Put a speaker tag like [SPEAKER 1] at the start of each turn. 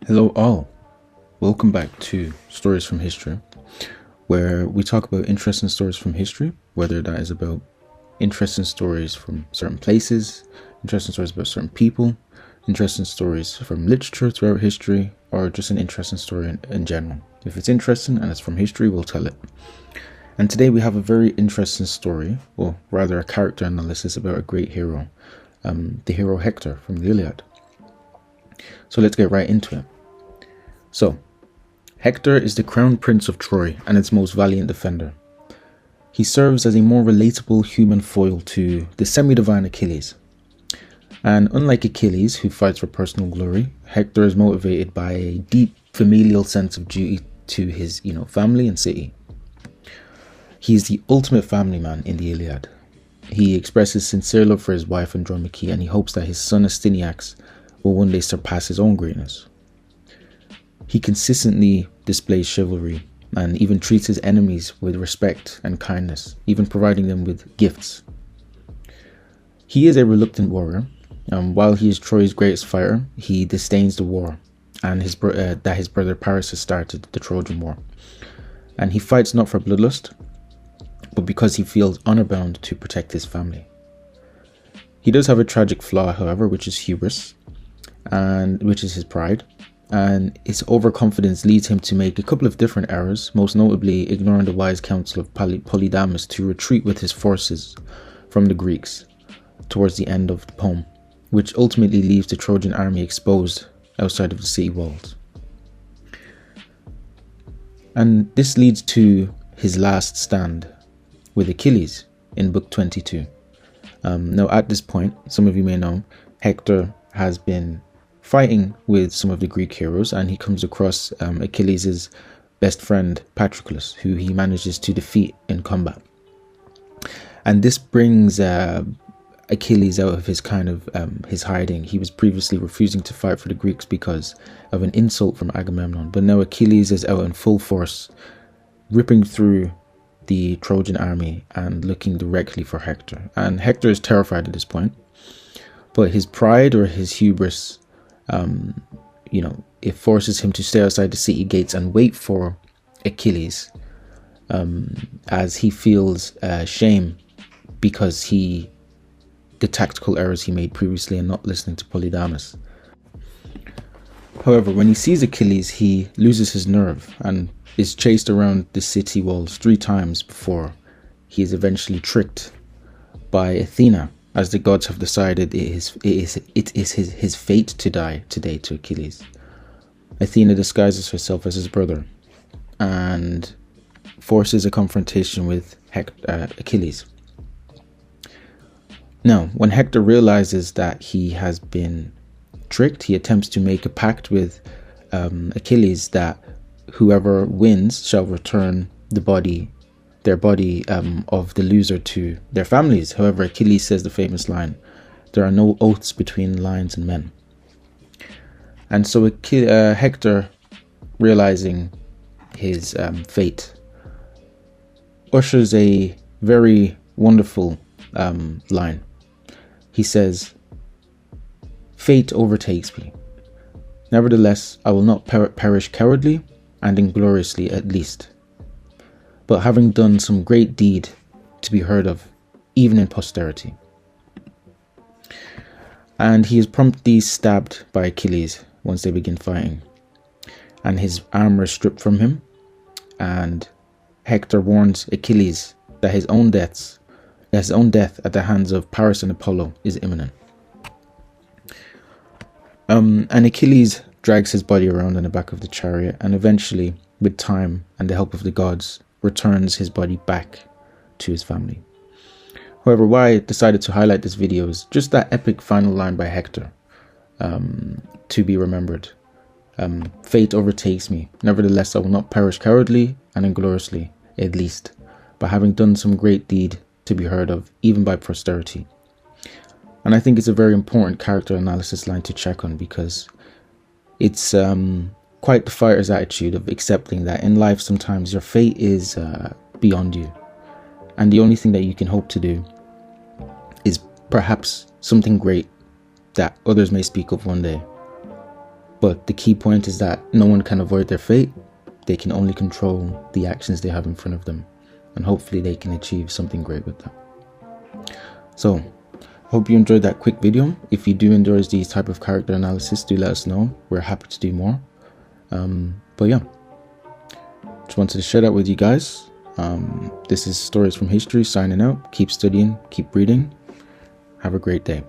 [SPEAKER 1] Hello all, welcome back to Stories from History, where we talk about interesting stories from history, whether that is about interesting stories from certain places, interesting stories about certain people, interesting stories from literature throughout history, or just an interesting story in general. If it's interesting and it's from history, we'll tell it. And today we have a very interesting story, or rather a character analysis about a great hero, the hero Hector from the Iliad. So let's get right into it. So, Hector is the crown prince of Troy and its most valiant defender. He serves as a more relatable human foil to the semi-divine Achilles. And unlike Achilles, who fights for personal glory, Hector is motivated by a deep familial sense of duty to his, family and city. He is the ultimate family man in the Iliad. He expresses sincere love for his wife Andromache, and he hopes that his son Astyanax will one day surpass his own greatness. He consistently displays chivalry and even treats his enemies with respect and kindness, even providing them with gifts. He is a reluctant warrior. While he is Troy's greatest fighter, he disdains the war and that his brother Paris has started, the Trojan War. And he fights not for bloodlust, but because he feels honor-bound to protect his family. He does have a tragic flaw, however, which is hubris, and which is his pride. And his overconfidence leads him to make a couple of different errors, most notably ignoring the wise counsel of Polydamas to retreat with his forces from the Greeks towards the end of the poem, which ultimately leaves the Trojan army exposed outside of the city walls. And this leads to his last stand with Achilles in book 22. Now at this point, some of you may know, Hector has been fighting with some of the Greek heroes, and he comes across Achilles' best friend Patroclus, who he manages to defeat in combat. And this brings Achilles out of his his hiding. He was previously refusing to fight for the Greeks because of an insult from Agamemnon, but now Achilles is out in full force, ripping through the Trojan army and looking directly for Hector. And Hector is terrified at this point, but his pride or his hubris, it forces him to stay outside the city gates and wait for Achilles, as he feels shame because the tactical errors he made previously and not listening to Polydamas. However, when he sees Achilles, he loses his nerve and is chased around the city walls 3 times before he is eventually tricked by Athena, as the gods have decided it is his fate to die today to Achilles. Athena disguises herself as his brother and forces a confrontation with Achilles. Now, when Hector realizes that he has been tricked, he attempts to make a pact with Achilles that whoever wins shall return their body of the loser to their families. However, Achilles says the famous line, "There are no oaths between lions and men." And so Hector, realizing his fate, ushers a very wonderful line. He says, "Fate overtakes me. Nevertheless, I will not perish cowardly and ingloriously at least, but having done some great deed to be heard of, even in posterity." And he is promptly stabbed by Achilles once they begin fighting, and his armor is stripped from him, and Hector warns Achilles that his own death at the hands of Paris and Apollo is imminent. And Achilles drags his body around in the back of the chariot, and eventually, with time and the help of the gods, returns his body back to his family. However, why I decided to highlight this video is just that epic final line by Hector, to be remembered. "Fate overtakes me. Nevertheless, I will not perish cowardly and ingloriously, at least, by having done some great deed to be heard of, even by posterity." And I think it's a very important character analysis line to check on, because it's quite the fighter's attitude of accepting that in life sometimes your fate is beyond you, and the only thing that you can hope to do is perhaps something great that others may speak of one day. But the key point is that no one can avoid their fate. They can only control the actions they have in front of them, and hopefully they can achieve something great with that. So, hope you enjoyed that quick video. If you do enjoy these type of character analysis, do let us know. We're happy to do more. But yeah, just wanted to share that with you guys. This is Stories from History signing out. Keep studying, keep reading. Have a great day.